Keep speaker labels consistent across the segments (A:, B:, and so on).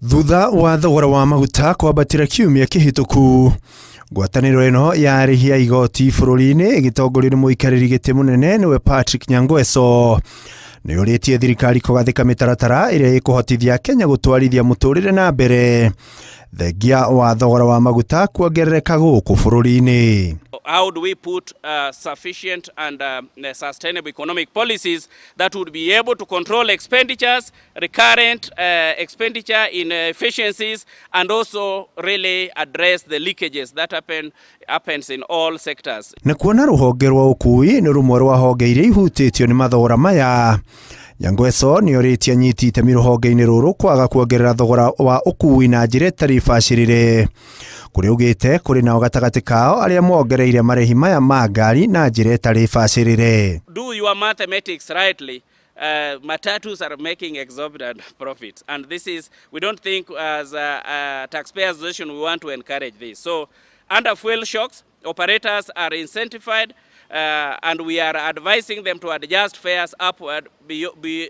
A: Thutha wa thogora wa maguta kwambatira kiumia kihituku, ngwataniro ino ya arĩhi a igoti bũrũri-inĩ ĩgĩtongorio nĩ mũikarĩri gĩtĩ mũnene niwe Patrick Nyangweso nĩ ũrĩtie thirikari kũgathĩka mĩtaratara ĩrĩa ĩkũhotithia Kenya gũtwarithia mũtũrĩre na mbere thengia wa thogora wa maguta kuongerereka gũkũ bũrũri-inĩ.
B: How do we put sufficient and sustainable economic policies that would be able to control expenditures, recurrent expenditure in efficiencies, and also really address the leakages that happens in all sectors.
A: Na kuona rũhonge rwa ũkui nĩ rũmwe rwa honge iria ihutĩtio nĩ mathogora maya, Nyangweso nĩ orĩtie anyiti itemi rũhonge-inĩ rũrũ kwaga kuongerera thogora wa ũkui na njĩra ĩtarĩ bacĩrĩre, kũrĩa ugĩte kũrĩ nao gatagatĩ kao arĩa mongereire marĩhi maya ma ngari na njĩra ĩtarĩ bacĩrĩre.
B: Do your mathematics rightly. Matatus are making exorbitant profits, and we don't think as a taxpayer association we want to encourage this. So under fuel shocks, operators are incentivized and we are advising them to adjust fares upward,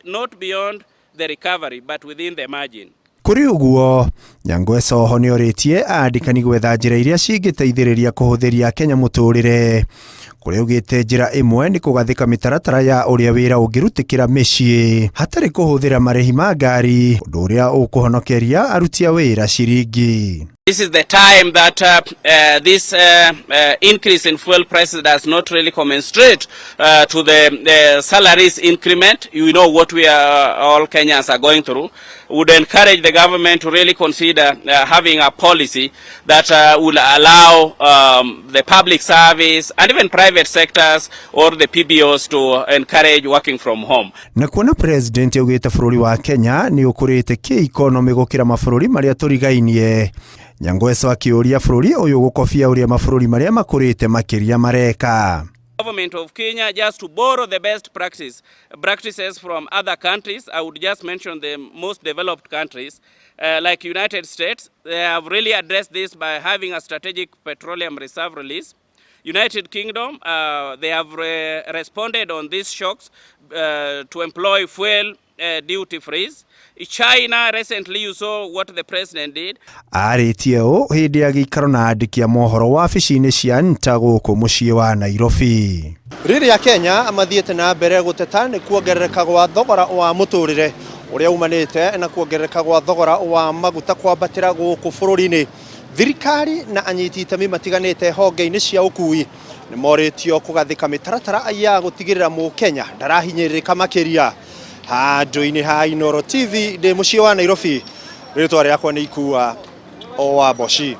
B: not beyond the recovery but within the margin.
A: Kuri uguo, Nyangweso ho nĩ orĩtie andĩkani gwetha njĩra iria cingĩteithĩrĩria kũhũthĩria Kenya mũtũrĩre, kũrĩa ugĩte njĩra ĩmwe nĩ kũgathĩka mĩtaratara ya ũrĩa wĩra ũngĩrutĩkĩra mĩciĩ hatarĩ kũhũthĩra marĩhi ma ngari, ũndũ ũrĩa ũkũhonokeria aruti a wĩra ciringi.
B: This is the time that this increase in fuel prices does not really commensurate to the salaries increment. You know what all Kenyans are going through. Would encourage the government to really consider having a policy that will allow the public service and even private sectors or the PBOs to encourage working from home.
A: Na kuona president augĩte bũrũri wa Kenya nĩ ũkũrĩte kĩ-economy gũkĩra mabũrũri marĩa tũrigainie, Nyangweso akĩũria bũrũri ũyũ gũkobia ũrĩa mabũrũri marĩa makũrĩte makĩria mareka.
B: Government of Kenya just to borrow the best practices from other countries. I would just mention the most developed countries like United States. They have really addressed this by having a strategic petroleum reserve release. United Kingdom, they have responded on these shocks to employ fuel duty freeze. China, recently you saw what the president did.
A: Arĩtie ũũ hĩndĩ ya gĩikaro na andĩki a mohoro wabici-inĩ cia nta gũkũ mũciĩ wa Nairobi. Rĩrĩa Kenya mathiĩte na mbere gũteta nĩ kuongerereka gwa thogora wa mũtũrĩre ũrĩa umanĩte na kuongerereka gwa thogora wa maguta kwambatĩra gũkũ bũrũri-inĩ, thirikari na anyiti itemi matiganĩte honge-inĩ cia ũkui nĩ morĩtio kũgathĩka mĩtaratara ya gũtigĩrĩra Mũkenya ndarahinyĩrĩrĩka makĩria. Handũ-inĩ ha Inooro TV ndĩ mũciĩ wa Nairobi, rĩtwa rĩakwa nĩ Ikua o Wamboci.